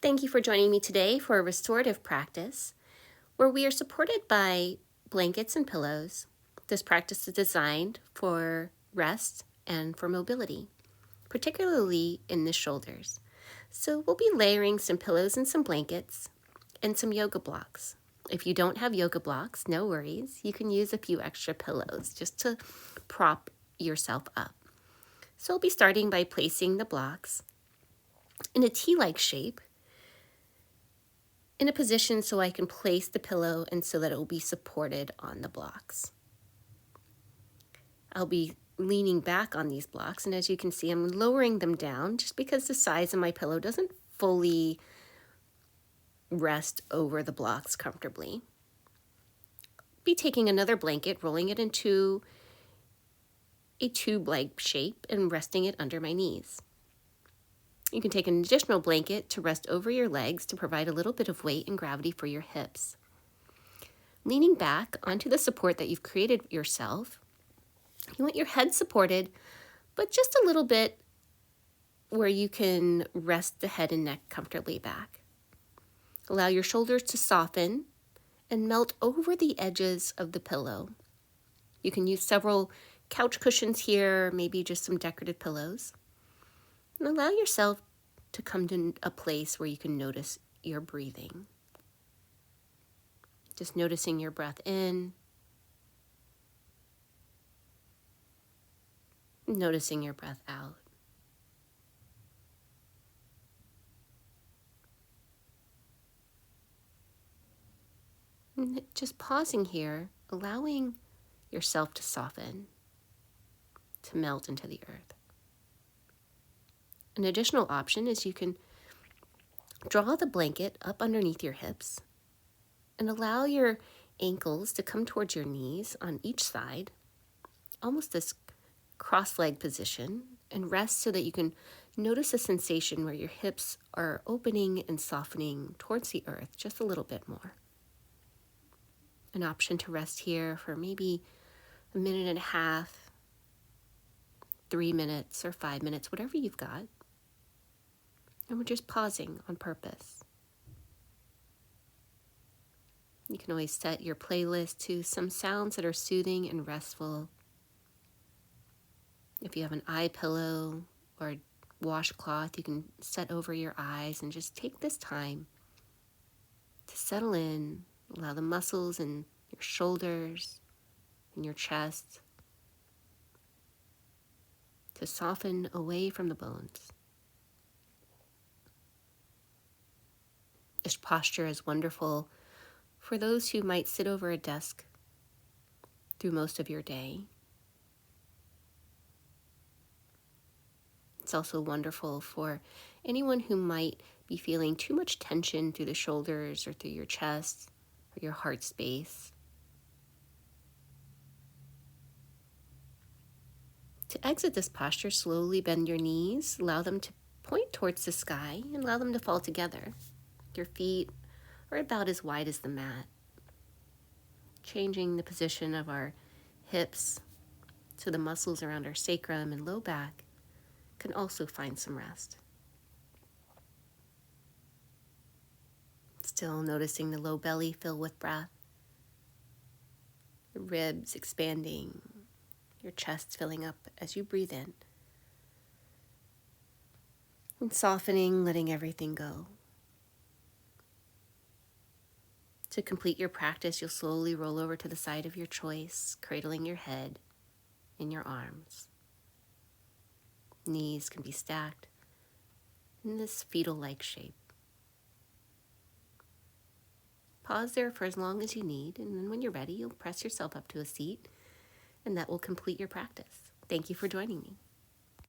Thank you for joining me today for a restorative practice where we are supported by blankets and pillows. This practice is designed for rest and for mobility, particularly in the shoulders. So we'll be layering some pillows and some blankets and some yoga blocks. If you don't have yoga blocks, no worries. You can use a few extra pillows just to prop yourself up. So we'll be starting by placing the blocks in a T-like shape in a position so I can place the pillow and so that it will be supported on the blocks. I'll be leaning back on these blocks, and as you can see, I'm lowering them down just because the size of my pillow doesn't fully rest over the blocks comfortably. Be taking another blanket, rolling it into a tube-like shape and resting it under my knees. You can take an additional blanket to rest over your legs to provide a little bit of weight and gravity for your hips. Leaning back onto the support that you've created yourself, you want your head supported, but just a little bit where you can rest the head and neck comfortably back. Allow your shoulders to soften and melt over the edges of the pillow. You can use several couch cushions here, maybe just some decorative pillows. And allow yourself to come to a place where you can notice your breathing. Just noticing your breath in, noticing your breath out. And just pausing here, allowing yourself to soften, to melt into the earth. An additional option is you can draw the blanket up underneath your hips and allow your ankles to come towards your knees on each side, almost this cross-leg position, and rest so that you can notice a sensation where your hips are opening and softening towards the earth just a little bit more. An option to rest here for maybe a minute and a half, 3 minutes, or 5 minutes, whatever you've got. And we're just pausing on purpose. You can always set your playlist to some sounds that are soothing and restful. If you have an eye pillow or a washcloth, you can set over your eyes and just take this time to settle in. Allow the muscles in your shoulders and your chest to soften away from the bones. This posture is wonderful for those who might sit over a desk through most of your day. It's also wonderful for anyone who might be feeling too much tension through the shoulders or through your chest or your heart space. To exit this posture, slowly bend your knees, allow them to point towards the sky, and allow them to fall together. Your feet are about as wide as the mat. Changing the position of our hips so the muscles around our sacrum and low back can also find some rest. Still noticing the low belly fill with breath, the ribs expanding, your chest filling up as you breathe in, and softening, letting everything go. To complete your practice, you'll slowly roll over to the side of your choice, cradling your head in your arms. Knees can be stacked in this fetal-like shape. Pause there for as long as you need, and then when you're ready, you'll press yourself up to a seat, and that will complete your practice. Thank you for joining me.